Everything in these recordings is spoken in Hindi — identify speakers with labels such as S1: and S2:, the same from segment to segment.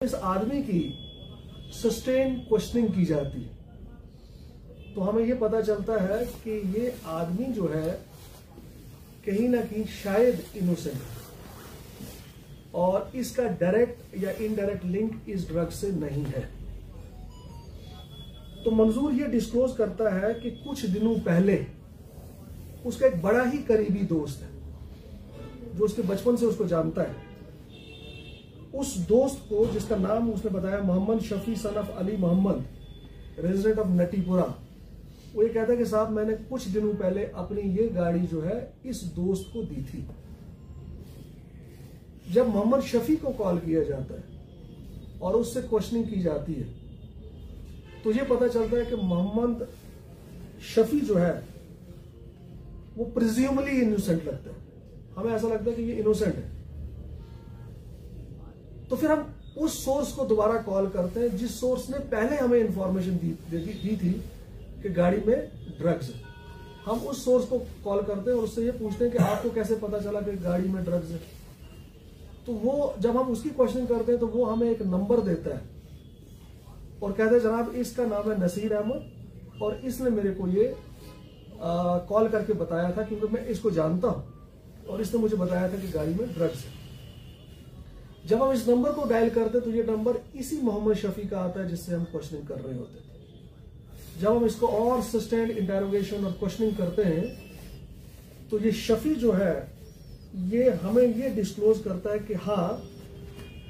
S1: इस आदमी की सस्टेन क्वेश्चनिंग की जाती है तो हमें यह पता चलता है कि ये आदमी जो है कहीं ना कहीं शायद इनोसेंट है और इसका डायरेक्ट या इनडायरेक्ट लिंक इस ड्रग से नहीं है। तो मंजूर ये डिस्क्लोज करता है कि कुछ दिनों पहले उसका एक बड़ा ही करीबी दोस्त है जो उसके बचपन से उसको जानता है। उस दोस्त को, जिसका नाम उसने बताया Mohammad Shafi son of Ali Mohammad, resident of Natipura, वो ये कहता है कि साहब मैंने कुछ दिनों पहले अपनी ये गाड़ी जो है इस दोस्त को दी थी। जब मोहम्मद शफी को कॉल किया जाता है और उससे क्वेश्चनिंग की जाती है तो ये पता चलता है कि मोहम्मद शफी जो है वो प्रिज्यूमली इनोसेंट लगता है। हमें ऐसा लगता है कि ये इनोसेंट है। तो फिर हम उस सोर्स को दोबारा कॉल करते हैं जिस सोर्स ने पहले हमें इंफॉर्मेशन दी थी कि गाड़ी में ड्रग्स है। हम उस सोर्स को कॉल करते हैं और उससे ये पूछते हैं कि आपको कैसे पता चला कि गाड़ी में ड्रग्स है। तो वो जब हम उसकी क्वेश्चनिंग करते हैं तो वो हमें एक नंबर देता है और कहते हैं जनाब इसका नाम है नसीर अहमद और इसने मेरे को ये कॉल करके बताया था क्योंकि मैं इसको जानता हूं और इसने मुझे बताया था कि गाड़ी में ड्रग्स है। जब हम इस नंबर को डायल करते तो ये नंबर इसी मोहम्मद शफी का आता है जिससे हम क्वेश्चनिंग कर रहे होते थे। जब हम इसको और सस्टेन्ड इंटेरोगेशन और क्वेश्चनिंग करते हैं तो ये शफी जो है ये हमें ये डिस्क्लोज करता है कि हाँ,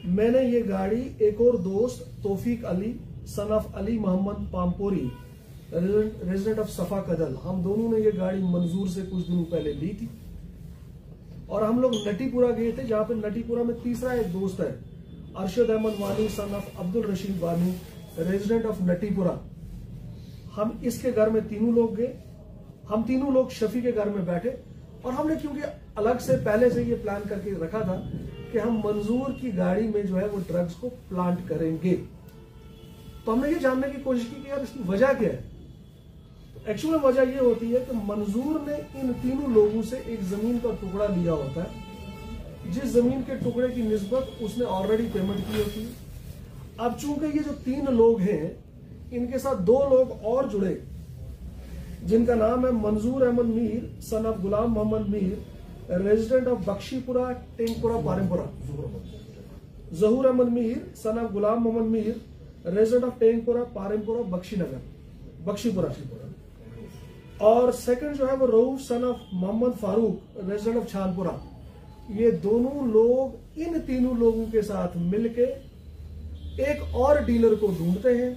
S1: मैंने ये गाड़ी एक और दोस्त Taufiq Ali son of Ali Mohammad Pampori, resident of Safa Kadal, हम दोनों ने ये गाड़ी मंजूर से कुछ दिनों पहले ली थी और हम लोग नटीपुरा गए थे जहां पे नटीपुरा में तीसरा एक दोस्त है अरशद अहमद वानी सन ऑफ अब्दुल रशीद वानी, रेजिडेंट ऑफ नटीपुरा। हम इसके घर में तीनों लोग गए। हम तीनों लोग शफी के घर में बैठे और हमने क्योंकि अलग से पहले से ये प्लान करके रखा था कि हम मंजूर की गाड़ी में जो है वो ड्रग्स को प्लांट करेंगे। तो हमने ये जानने की कोशिश की कि यार इसकी वजह क्या है। एक्चुअल वजह ये होती है कि मंजूर ने इन तीनों लोगों से एक जमीन का टुकड़ा लिया होता है जिस जमीन के टुकड़े की निस्बत उसने ऑलरेडी पेमेंट की होती है। अब चूंकि ये जो तीन लोग हैं इनके साथ दो लोग और जुड़े जिनका नाम है Manzoor Ahmad Mir son of Ghulam Mohammad Mir, resident of Bakhshipura Tengpura Parimpura, Zahoor Ahmad Mir son of Ghulam Mohammad Mir, resident of Tengpura Parimpura Bakhshipura, और सेकंड जो है वो Rauf son of Mohammad Farooq, resident of Chhanpura. ये दोनों लोग इन तीनों लोगों के साथ मिलके एक और डीलर को ढूंढते हैं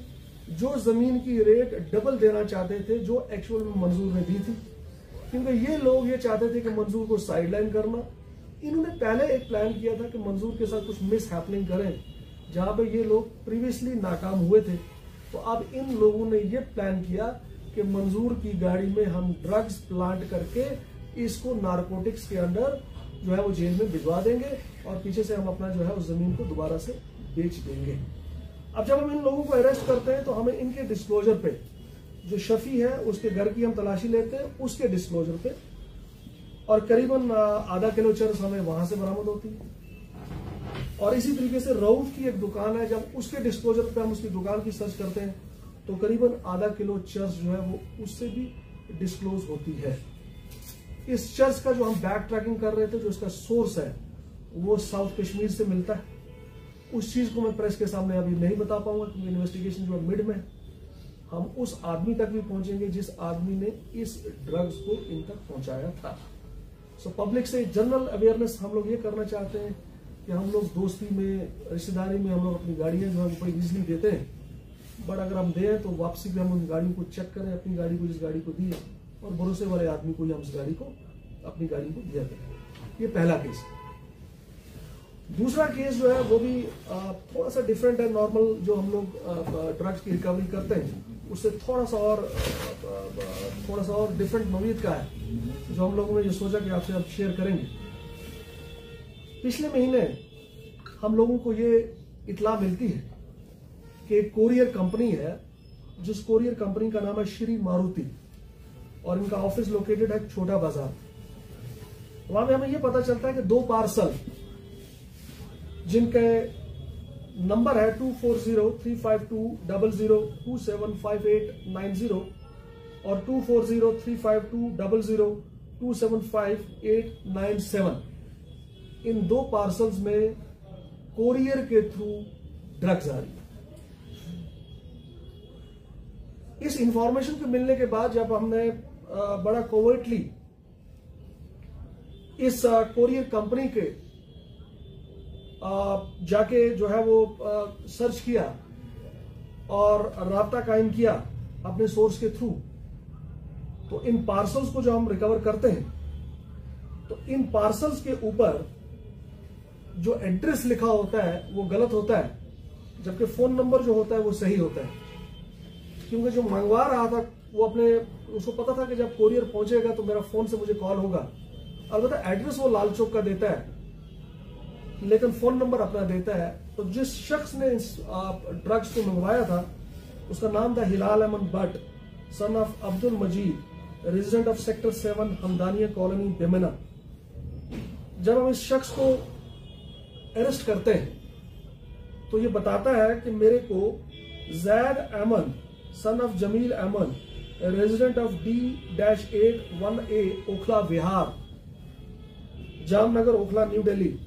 S1: जो जमीन की रेट डबल देना चाहते थे जो एक्चुअल में मंजूर ने दी थी, क्योंकि ये लोग ये चाहते थे कि मंजूर को साइडलाइन करना। इन्होंने पहले एक प्लान किया था कि मंजूर के साथ कुछ मिस हैपनिंग करें जहां पे ये लोग प्रीवियसली नाकाम हुए थे। तो अब इन लोगों ने ये प्लान किया कि मंजूर की गाड़ी में हम ड्रग्स प्लांट करके इसको नारकोटिक्स के अंडर जो है वो जेल में भिजवा देंगे और पीछे से हम अपना जो है उस जमीन को दोबारा से बेच देंगे। अब जब हम इन लोगों को अरेस्ट करते हैं तो हमें इनके डिस्क्लोजर पे, जो शफी है उसके घर की हम तलाशी लेते हैं उसके डिस्क्लोजर पे, और करीबन आधा किलो चरस हमें वहां से बरामद होती है। और इसी तरीके से रऊफ की एक दुकान है, जब उसके डिस्क्लोजर पे हम उसकी दुकान की सर्च करते हैं तो करीबन आधा किलो चरस जो है वो उससे भी डिस्क्लोज होती है। इस चरस का जो हम बैक ट्रैकिंग कर रहे थे, जो इसका सोर्स है वो साउथ कश्मीर से मिलता है। उस चीज को मैं प्रेस के सामने अभी नहीं बता पाऊंगा क्योंकि इन्वेस्टिगेशन जो है मिड में। हम उस आदमी तक भी पहुंचेंगे जिस आदमी ने इस ड्रग्स को इन तक पहुंचाया था। सो पब्लिक से जनरल अवेयरनेस हम लोग ये करना चाहते हैं कि हम लोग दोस्ती में, रिश्तेदारी में हम लोग अपनी गाड़ियां जो है कोई इजीली देते हैं, बट अगर हम दें तो वापसी भी हम उन गाड़ियों को चेक करें, अपनी गाड़ी को जिस गाड़ी को दी है और भरोसे वाले आदमी को ही हम उस गाड़ी को, अपनी गाड़ी को दिया करें। ये पहला केस। दूसरा केस जो है वो भी थोड़ा सा डिफरेंट है। नॉर्मल जो हम लोग ड्रग्स की रिकवरी करते हैं उससे थोड़ा सा और डिफरेंट नौयत का है, जो हम लोगों ने ये सोचा कि आपसे अब शेयर करेंगे। पिछले महीने हम लोगों को ये इत्ला मिलती है कि एक कोरियर कंपनी है, जिस कोरियर कंपनी का नाम है श्री मारुति, और इनका ऑफिस लोकेटेड है छोटा बाजार। वहां पे हमें ये पता चलता है कि 2 पार्सल जिनके नंबर है 24035200275890 और 24035200275897। इन 2 पार्सल्स में कोरियर के थ्रू ड्रग्स आ रही है। इस इंफॉर्मेशन के मिलने के बाद जब हमने बड़ा कोवर्टली इस कोरियर कंपनी के जाके जो है वो सर्च किया और राब्ता कायम किया अपने सोर्स के थ्रू, तो इन पार्सल्स को जो हम रिकवर करते हैं तो इन पार्सल्स के ऊपर जो एड्रेस लिखा होता है वो गलत होता है, जबकि फोन नंबर जो होता है वो सही होता है। क्योंकि जो मंगवा रहा था वो उसको पता था कि जब कोरियर पहुंचेगा तो मेरा फोन से मुझे कॉल होगा। अलबत्ता एड्रेस वो लाल चौक का देता है लेकिन फोन नंबर अपना देता है। तो जिस शख्स ने इस ड्रग्स को मंगवाया था उसका नाम था Hilal Ahmad Bhat, son of Abdul Majeed, resident of sector 7 Hamdania colony Bemina. जब हम इस शख्स को अरेस्ट करते हैं तो ये बताता है कि मेरे को Zaid Ahmed son of Jamil Ahmed, resident of D-8-1A Okhla Vihar, Jamnagar Okhla new Delhi,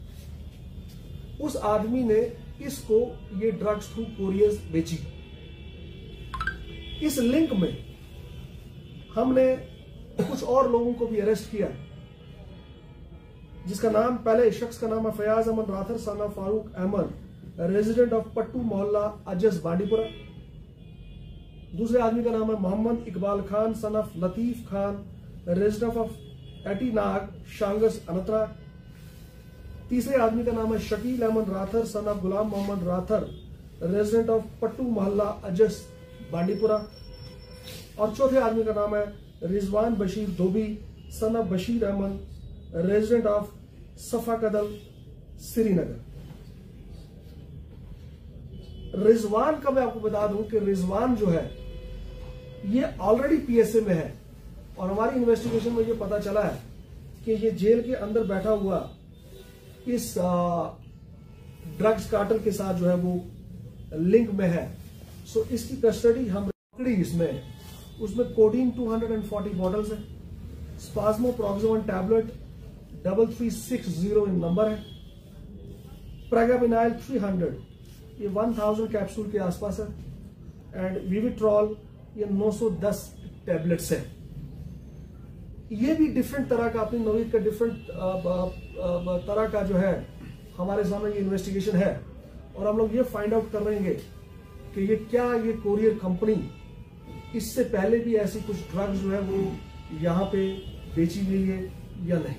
S1: उस आदमी ने इसको ये ड्रग्स थ्रू कोरियर बेची। इस लिंक में हमने कुछ और लोगों को भी अरेस्ट किया, जिसका नाम, पहले शख्स का नाम है Fayaz Ahmad Rather son of Farooq Ahmad, resident of Pattu Mohalla Ajas Bandipora. दूसरे आदमी का नाम है Mohammad Iqbal Khan son of Latif Khan, resident of Atinag Shangus अनतरा। तीसरे आदमी का नाम है Shakeel Ahmad Rather son of Ghulam Mohammad Rather, resident of Pattu Mohalla Ajas Bandipora. और चौथे आदमी का नाम है Rizwan Bashir Dhobi son of Bashir Ahmad, resident of Safa कदल श्रीनगर। रिजवान का मैं आपको बता दूं कि रिजवान जो है ये ऑलरेडी पीएसए में है और हमारी इन्वेस्टिगेशन में ये पता चला है कि ये जेल के अंदर बैठा हुआ इस ड्रग्स कार्टल के साथ जो है वो लिंक में है। सो इसकी कस्टडी हम पकड़ी, इसमें उसमें कोडीन 240 बॉटल्स है, स्पाज्मोप्रोक्सोवन टैबलेट 3360 इन नंबर है, प्रेगाबिनाइल 300 ये 1000 कैप्सूल के आसपास है, एंड विविट्रॉल ये 910 टैबलेट्स है। ये भी डिफरेंट तरह का, अपनी नौीयत का डिफरेंट तरह का जो है हमारे सामने ये इन्वेस्टिगेशन है और हम लोग ये फाइंड आउट कर रहे हैं कि ये क्या ये कोरियर कंपनी इससे पहले भी ऐसी कुछ ड्रग्स जो है वो यहाँ पे बेची गई है या नहीं।